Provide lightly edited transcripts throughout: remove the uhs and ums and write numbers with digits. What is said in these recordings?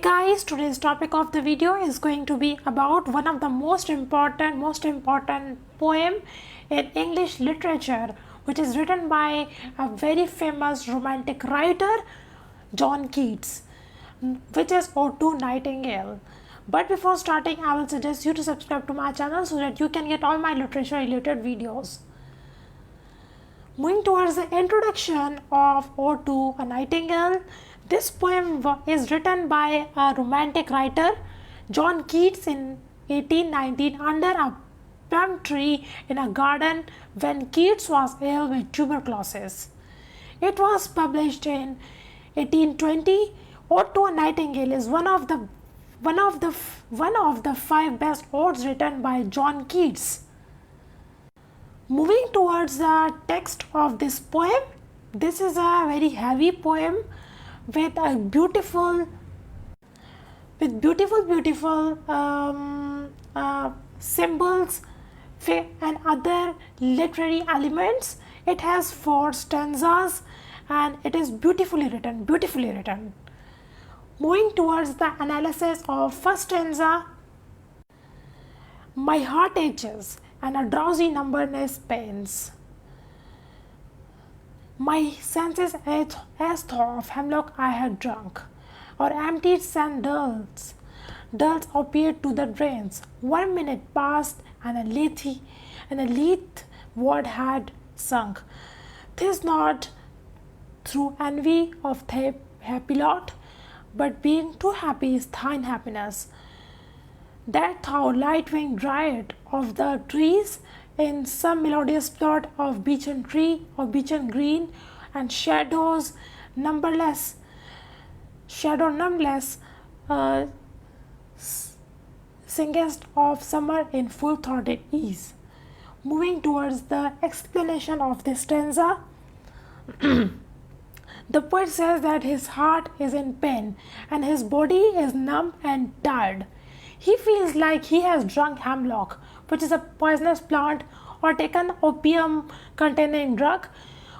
Guys, today's topic of the video is going to be about one of the most important poem in English literature, which is written by a very famous romantic writer, John Keats, which is Ode To A Nightingale. But before starting, I will suggest you to subscribe to my channel so that you can get all my literature related videos. Moving towards the introduction of Ode To A Nightingale, this poem is written by a romantic writer, John Keats, in 1819 under a plum tree in a garden when Keats was ill with tuberculosis. It was published in 1820. Ode to a Nightingale is one of the 5 best odes written by John Keats. Moving towards the text of this poem, this is a very heavy poem with a beautiful symbols and other literary elements. It has 4 stanzas and it is beautifully written. Moving towards the analysis of first stanza, my heart aches and a drowsy numbness pains. My senses as thought of hemlock I had drunk, or emptied sand dulls opiate to the drains. 1 minute passed and a Lethe-ward had sunk. 'Tis not through envy of thy happy lot, but being too happy is thine happiness, that thou light-winged Dryad of the trees, in some melodious plot of beechen tree or beechen green, and shadows numberless, singest of summer in full-throated ease. Moving towards the explanation of this stanza, the poet says that his heart is in pain and his body is numb and tired. He feels like he has drunk hemlock, which is a poisonous plant, or taken opium containing drug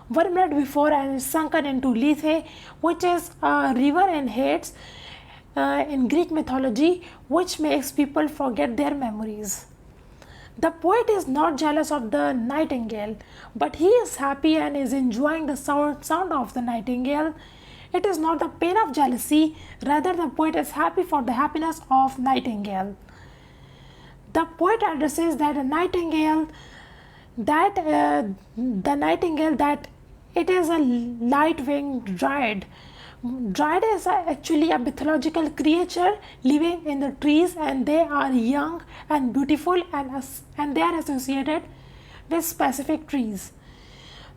1 minute before and is sunken into Lethe, which is a river in Hades in Greek mythology, which makes people forget their memories. The poet is not jealous of the nightingale, but he is happy and is enjoying the sound of the nightingale. It is not the pain of jealousy, rather the poet is happy for the happiness of nightingale. The poet addresses that the nightingale that it is a light-winged Dryad. Dryad is actually a mythological creature living in the trees, and they are young and beautiful, and they are associated with specific trees.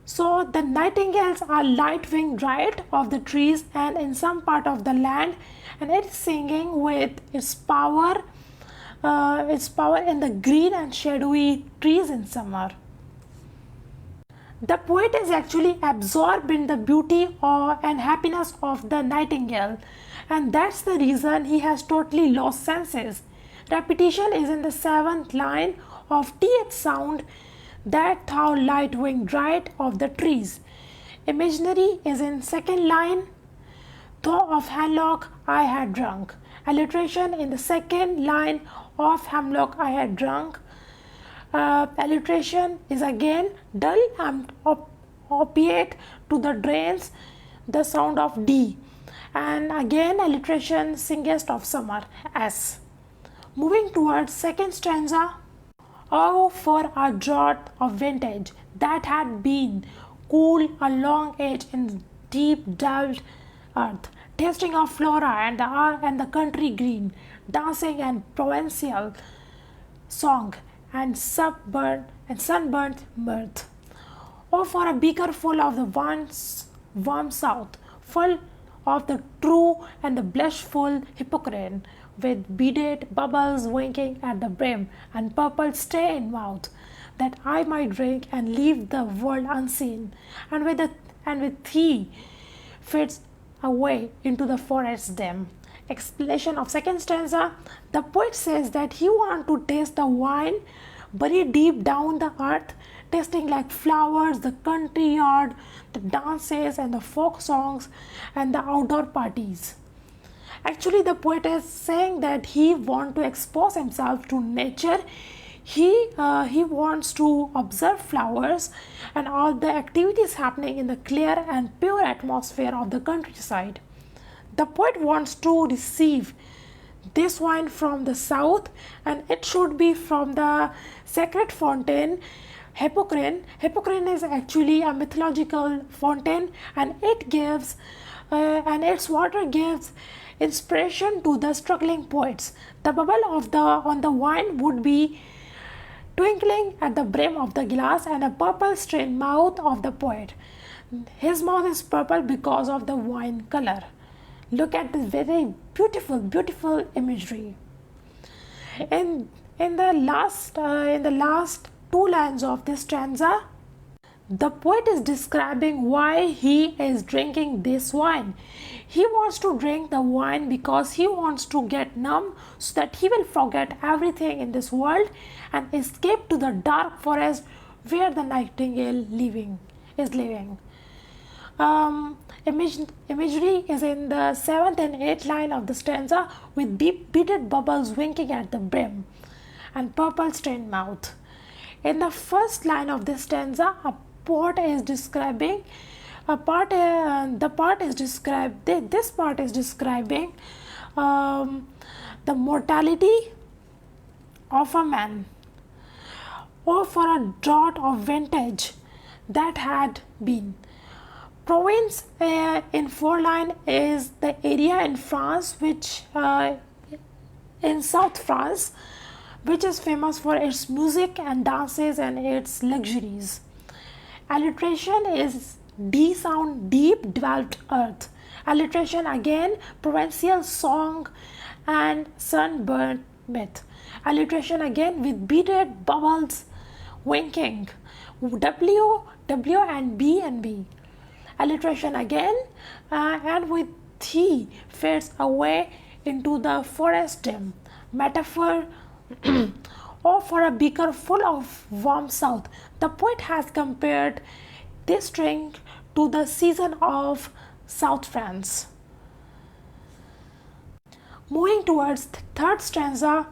So the nightingales are light-winged Dryad of the trees and in some part of the land, and it is singing with its power in the green and shadowy trees in summer. The poet is actually absorbed in the beauty and happiness of the nightingale, and that's the reason he has totally lost senses. Repetition is in the 7th line of th sound, that thou light-winged Dryad of the trees. Imaginary is in 2nd line, though of hemlock I had drunk. Alliteration in the 2nd line, of hemlock I had drunk. Alliteration is again dull and opiate to the drains, the sound of D, and again alliteration singest of summer S. Moving towards 2nd stanza, oh, for a draught of vintage that had been cool a long age in deep delved earth, tasting of Flora and the country green, dancing and Provençal song, and sunburnt mirth. Oh, for a beaker full of the warm south, full of the true and the blushful Hippocrene, with beaded bubbles winking at the brim and purple stay in mouth, that I might drink and leave the world unseen, and with thee fades away into the forest dim. Explanation of 2nd stanza, the poet says that he wants to taste the wine buried deep down the earth, tasting like flowers, the country yard, the dances and the folk songs and the outdoor parties. Actually, the poet is saying that he wants to expose himself to nature. He wants to observe flowers and all the activities happening in the clear and pure atmosphere of the countryside. The poet wants to receive this wine from the south, and it should be from the sacred fountain Hippocrene. Hippocrene is actually a mythological fountain, and and its water gives inspiration to the struggling poets. The bubble on the wine would be twinkling at the brim of the glass and a purple stained mouth of the poet. His mouth is purple because of the wine color. Look at this very beautiful imagery. In the last two lines of this stanza, the poet is describing why he is drinking this wine. He wants to drink the wine because he wants to get numb so that he will forget everything in this world and escape to the dark forest where the nightingale is living. Imagery is in the 7th and 8th line of the stanza with beaded bubbles winking at the brim and purple stained mouth. In the first line of this stanza, this part is describing the mortality of a man, or for a draught of vintage that had been. Provence in 4 line is the area in France in South France, which is famous for its music and dances and its luxuries. Alliteration is D sound, deep dwelt earth. Alliteration again, Provençal song and sunburnt myth. Alliteration again with beaded bubbles winking. W and B. Alliteration again and with T fades away into the forest dim. Metaphor or for a beaker full of warm south. The poet has compared this drink to the season of South France. Moving towards the third stanza,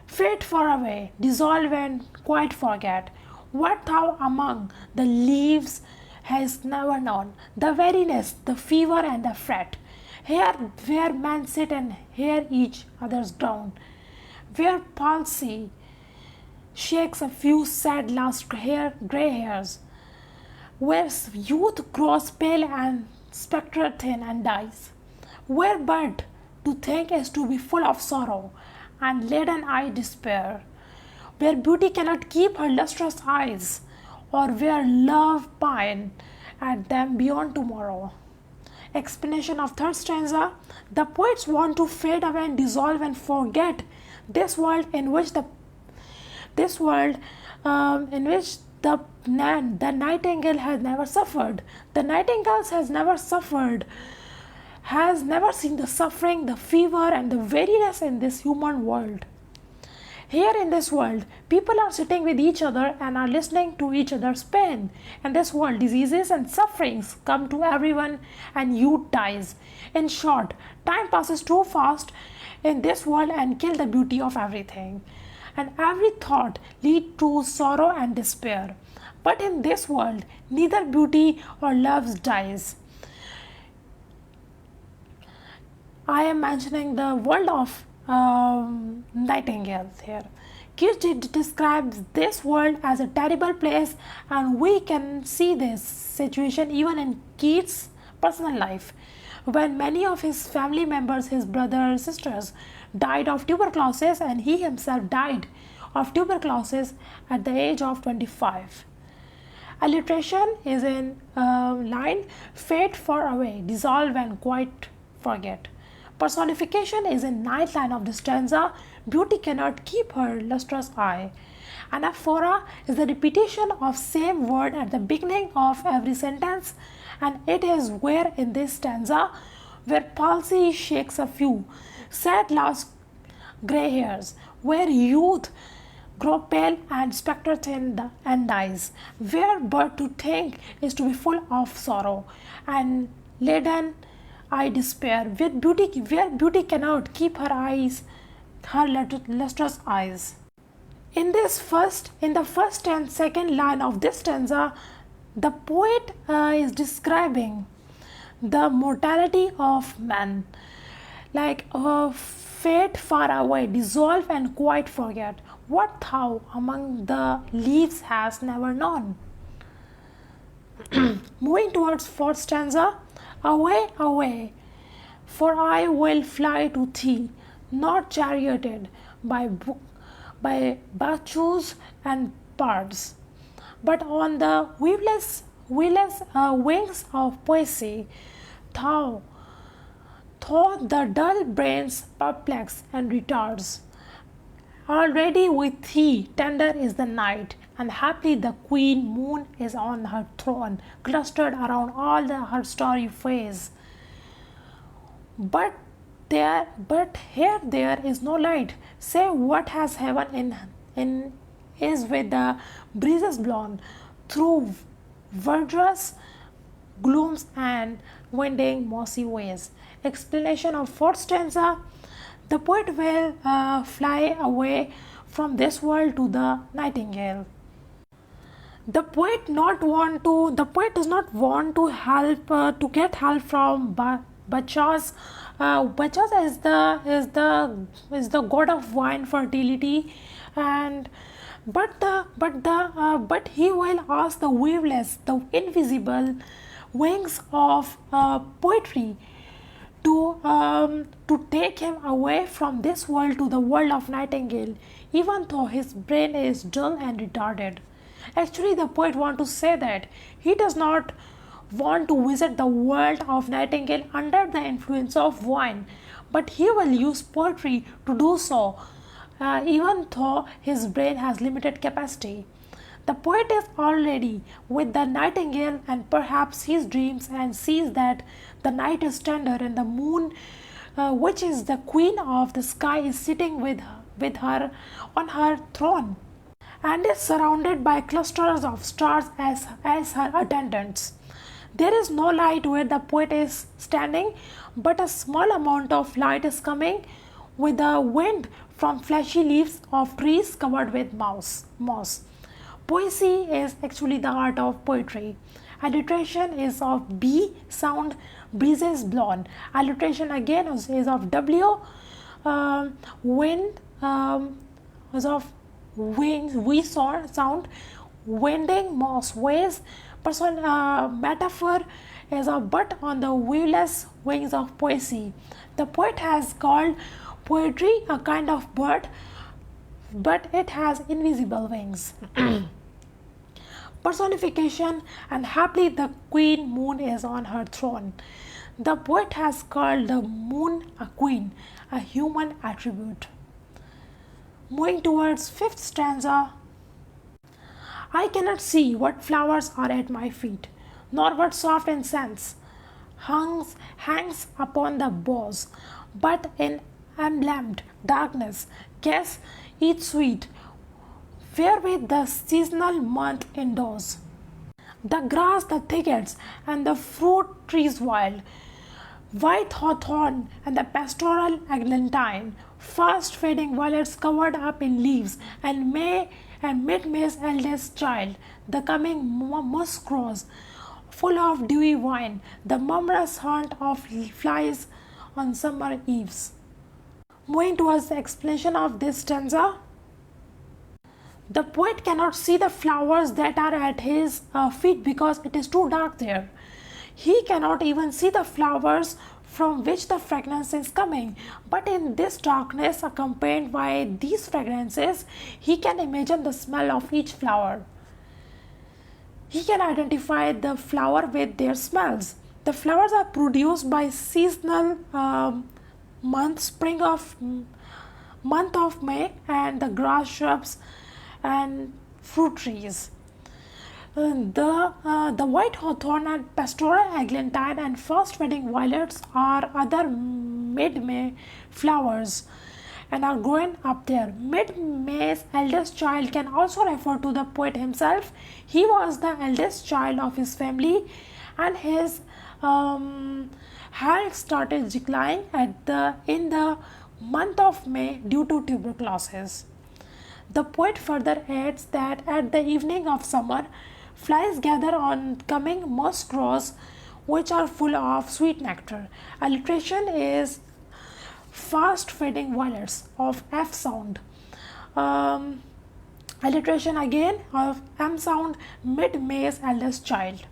fade far away, dissolve and quite forget. What thou among the leaves has never known, the weariness, the fever and the fret. Here where men sit and hear each other's groan, where palsy shakes a few sad last grey hairs, where youth grows pale and spectre thin and dies, where but to think is to be full of sorrow and leaden eye despair, where beauty cannot keep her lustrous eyes, or where love pine at them beyond tomorrow. Explanation of third stanza. The poets want to fade away and dissolve and forget this world in which the nightingale has never suffered. The nightingale has never suffered, has never seen the suffering, the fever and the weariness in this human world. Here in this world, people are sitting with each other and are listening to each other's pain. In this world, diseases and sufferings come to everyone and youth dies. In short, time passes too fast in this world and kill the beauty of everything. And every thought leads to sorrow and despair. But in this world, neither beauty or love dies. I am mentioning the world of nightingales here. Keats describes this world as a terrible place, and we can see this situation even in Keats' personal life, when many of his family members, his brothers, sisters, died of tuberculosis, and he himself died of tuberculosis at the age of 25. Alliteration is in line fade far away, dissolve and quite forget. Personification is in 9th line of the stanza, beauty cannot keep her lustrous eye. Anaphora is the repetition of same word at the beginning of every sentence, and it is where in this stanza where palsy shakes a few sad last grey hairs, where youth grow pale and spectre thin and dies, where but to think is to be full of sorrow and laden I despair, where beauty cannot keep her eyes, her lustrous eyes. In the first and second line of this stanza, the poet is describing the mortality of man, like a fate far away, dissolve and quite forget what thou among the leaves hast never known. Moving towards fourth stanza, away, away, for I will fly to thee, not charioted by bathus and pards, but on the wheelless wings of poesy, thou the dull brains perplex and retards. Already with thee tender is the night, and happily the queen moon is on her throne, clustered around all her starry face. But here there is no light, save what has heaven in is with the breezes blown through verdurous glooms and winding mossy ways. Explanation of fourth stanza: the poet will fly away from this world to the nightingale. The poet does not want to help to get help from Bacchus. Bacchus is the god of wine fertility, and but he will ask the waveless, the invisible wings of poetry to take him away from this world to the world of nightingale, even though his brain is dull and retarded. Actually, the poet wants to say that he does not want to visit the world of nightingale under the influence of wine, but he will use poetry to do so, even though his brain has limited capacity. The poet is already with the nightingale and perhaps his dreams and sees that the night is tender and the moon, which is the queen of the sky, is sitting with her on her throne and is surrounded by clusters of stars as her attendants. There is no light where the poet is standing, but a small amount of light is coming with the wind from fleshy leaves of trees covered with moss. Poesy is actually the art of poetry. Alliteration is of B sound, breezes blown. Alliteration again is of W, wind is of wings, we sound, winding moss ways. Metaphor is a but on the wheelless wings of poesy. The poet has called poetry a kind of bird, but it has invisible wings. Personification, and happily the queen moon is on her throne. The poet has called the moon a queen, a human attribute. Moving towards fifth stanza, I cannot see what flowers are at my feet, nor what soft incense hangs upon the boughs, but in emblemed darkness, guess each sweet, wherewith the seasonal month endows. The grass, the thickets, and the fruit trees wild, white hawthorn and the pastoral eglantine, fast fading violets covered up in leaves, and mid-May's eldest child, the coming musk rose, full of dewy wine, the murmurous haunt of flies on summer eves. Moving towards the explanation of this stanza, the poet cannot see the flowers that are at his feet because it is too dark there. He cannot even see the flowers from which the fragrance is coming. But in this darkness, accompanied by these fragrances, he can imagine the smell of each flower. He can identify the flower with their smells. The flowers are produced by seasonal month of May, and the grass shrubs and fruit trees. The white hawthorn and pastoral eglantine and fast fading violets are other mid-May flowers and are growing up there. Mid-May's eldest child can also refer to the poet himself. He was the eldest child of his family, and his health started declining in the month of May due to tuberculosis. The poet further adds that at the evening of summer, flies gather on coming musk rows, which are full of sweet nectar. Alliteration is fast fading violets of F sound. Um, Alliteration again of M sound, mid May's eldest child.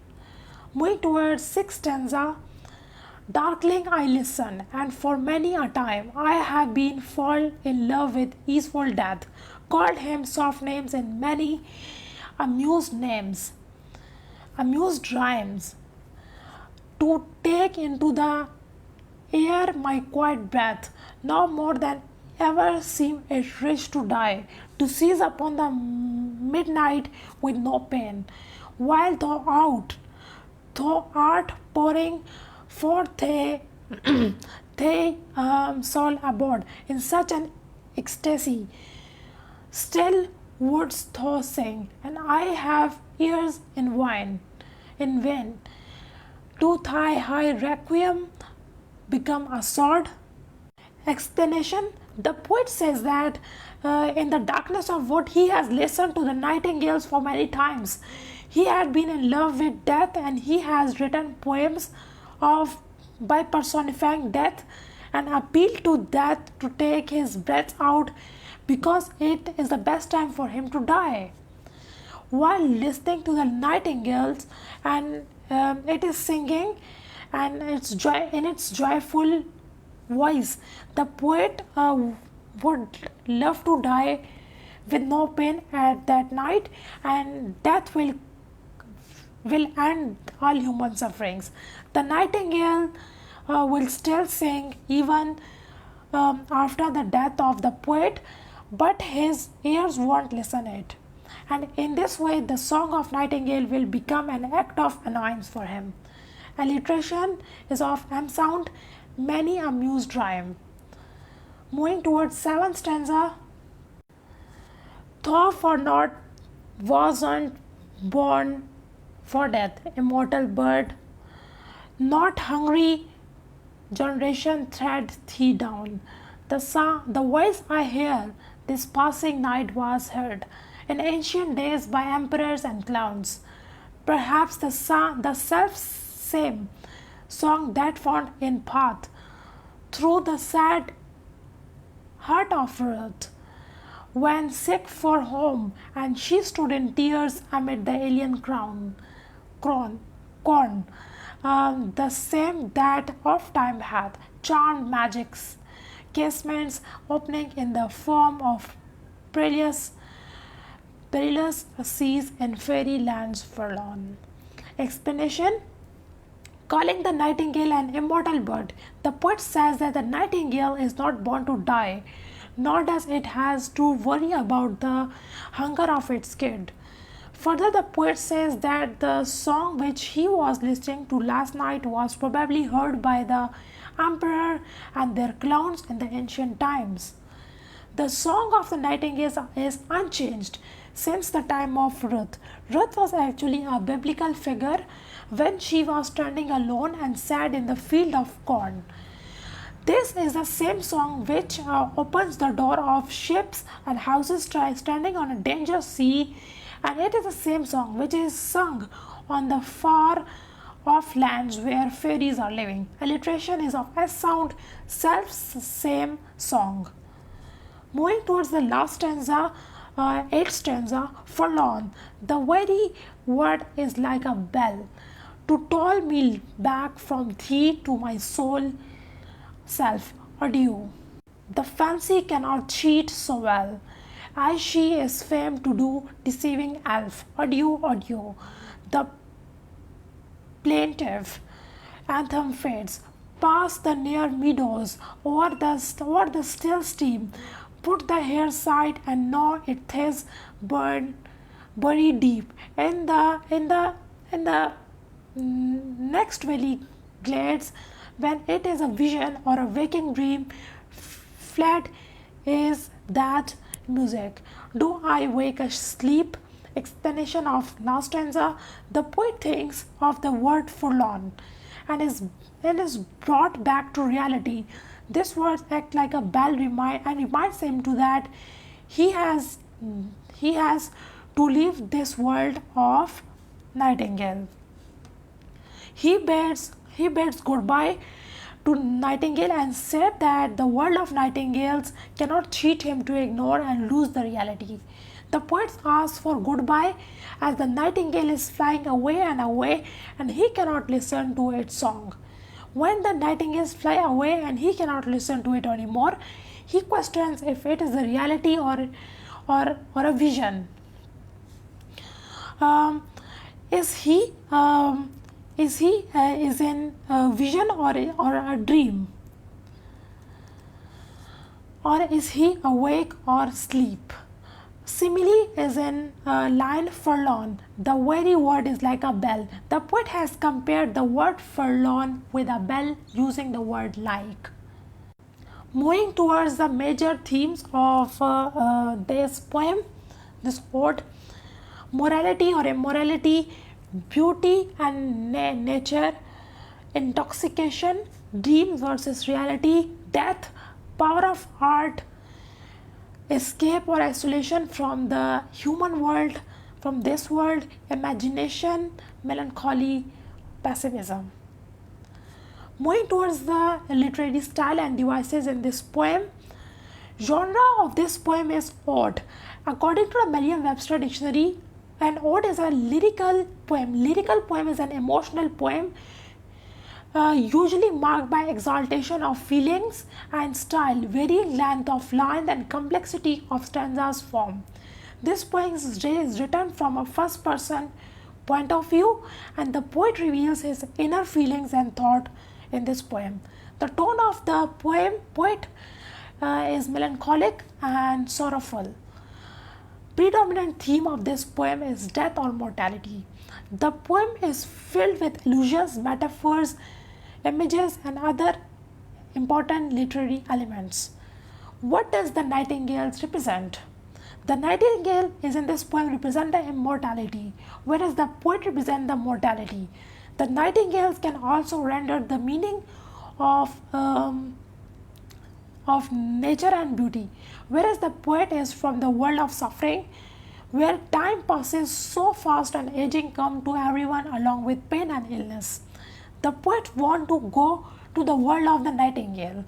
Moving towards sixth stanza, darkling I listen, and for many a time I have been fall in love with easeful death, called him soft names and many amused names, amused rhymes, to take into the air my quiet breath, no more than ever seem it rich to die, to seize upon the midnight with no pain, while thou art pouring forth thy soul abroad in such an ecstasy. Still wouldst thou sing, and I have ears in vain. To thy high requiem become a sword? Explanation. The poet says that in the darkness of wood he has listened to the nightingales for many times. He had been in love with death, and he has written poems of by personifying death and appeal to death to take his breath out because it is the best time for him to die. While listening to the nightingales, and it is singing and in its joyful voice, the poet would love to die with no pain at that night, and death will end all human sufferings. The nightingale will still sing even after the death of the poet, but his ears won't listen it. And in this way, the song of nightingale will become an act of annoyance for him. Alliteration is of M sound, many amused rhyme. Moving towards seventh stanza, thou for not wasn't born for death, immortal bird, not hungry generation tread thee down. The voice I hear this passing night was heard in ancient days by emperors and clowns. Perhaps the self same song that found in path through the sad heart of earth, when sick for home, and she stood in tears amid the alien corn, the same that of time hath charmed magic's casements opening in the form of perilous seas in fairy lands forlorn. Explanation. Calling the nightingale an immortal bird, the poet says that the nightingale is not born to die, nor does it has to worry about the hunger of its kid. Further, the poet says that the song which he was listening to last night was probably heard by the emperor and their clowns in the ancient times. The song of the nightingale is unchanged since the time of Ruth. Ruth was actually a biblical figure when she was standing alone and sad in the field of corn. This is the same song which opens the door of ships and houses standing on a dangerous sea, and it is the same song which is sung on the far off lands where fairies are living. Alliteration is of S sound, same song. Moving towards the last stanza, eighth stanza, forlorn. The very word is like a bell to toll me back from thee to my soul self. Adieu. The fancy cannot cheat so well as she is famed to do, deceiving elf. Adieu, adieu. The plaintive anthem fades past the near meadows over the still stream. Put the hair side and know it is buried deep in the next valley glades. When it is a vision or a waking dream, fled is that music. Do I wake asleep? Explanation of last stanza. The poet thinks of the word forlorn and is is brought back to reality. These words act like a bell reminds him to that he has to leave this world of nightingale. He bids goodbye to Nightingale and said that the world of nightingales cannot cheat him to ignore and lose the reality. The poet asks for goodbye as the nightingale is flying away and he cannot listen to its song. When the nightingales fly away and he cannot listen to it anymore, he questions if it is a reality or a vision. Is in a vision or a dream? Or is he awake or asleep? Simile is in line forlorn. The very word is like a bell. The poet has compared the word forlorn with a bell using the word like. Moving towards the major themes of this poem, this ode: morality or immorality, beauty and nature, intoxication, dream versus reality, death, power of art, escape or isolation from the human world, from this world, imagination, melancholy, pessimism. Moving towards the literary style and devices in this poem, genre of this poem is ode. According to the Merriam-Webster dictionary, an ode is a lyrical poem. Lyrical poem is an emotional poem, usually marked by exaltation of feelings and style, varying length of line and complexity of stanzas form. This poem is written from a first person point of view, and the poet reveals his inner feelings and thought in this poem. The tone of the poet is melancholic and sorrowful. Predominant theme of this poem is death or mortality. The poem is filled with allusions, metaphors, images, and other important literary elements. What does the nightingales represent? The nightingale is in this poem represent the immortality, whereas the poet represents the mortality. The nightingales can also render the meaning of nature and beauty, whereas the poet is from the world of suffering, where time passes so fast and aging comes to everyone along with pain and illness. The poet wants to go to the world of the nightingale.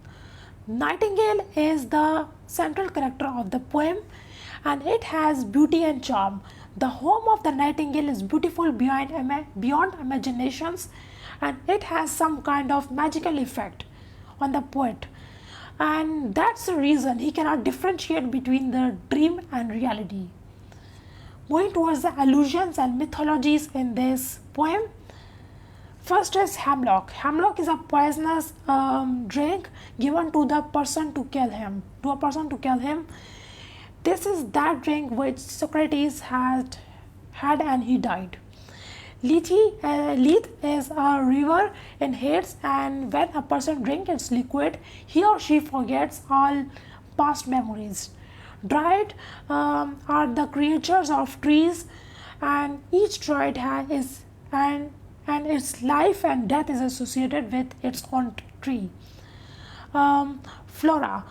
Nightingale is the central character of the poem, and it has beauty and charm. The home of the nightingale is beautiful beyond imaginations, and it has some kind of magical effect on the poet. And that's the reason he cannot differentiate between the dream and reality. Moving towards the allusions and mythologies in this poem, first is hemlock. Hemlock is a poisonous drink given to the person to kill him. This is that drink which Socrates had and he died. Lethe is a river in Hades, and when a person drinks its liquid, he or she forgets all past memories. Dryad are the creatures of trees, and each dryad and its life and death is associated with its own tree. Flora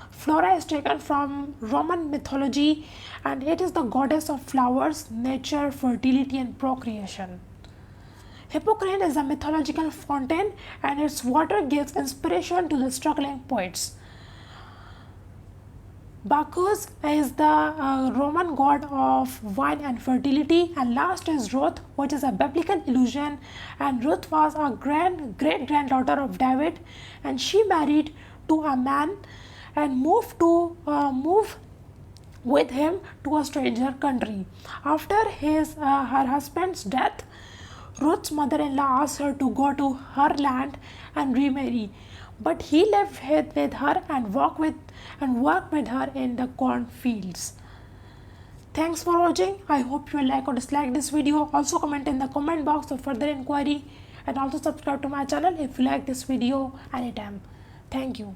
is taken from Roman mythology, and it is the goddess of flowers, nature, fertility, and procreation. Hippocrene is a mythological fountain, and its water gives inspiration to the struggling poets. Bacchus is the Roman god of wine and fertility, and last is Ruth, which is a biblical illusion, and Ruth was a great-granddaughter of David, and she married to a man and moved with him to a stranger country. After her husband's death, Ruth's mother-in-law asked her to go to her land and remarry, but he lived with her and worked with her in the cornfields. Thanks for watching. I hope you like or dislike this video. Also comment in the comment box for further inquiry, and also subscribe to my channel if you like this video anytime. Thank you.